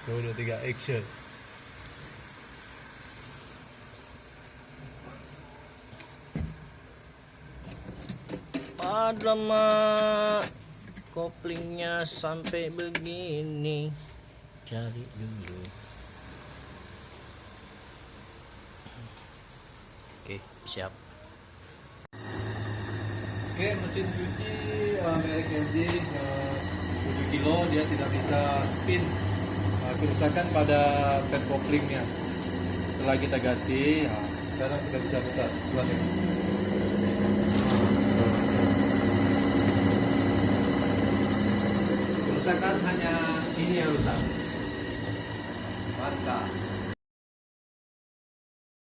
1, 2, 3, action. Padahal koplingnya sampai begini, cari dulu. Oke, siap. Oke, mesin cuci merek LG 7 kilo, dia tidak bisa spin, kerusakan pada pad koplingnya. Setelah kita ganti, sekarang kita bisa putar. Buat ya. Kerusakan hanya ini yang rusak. Mantap.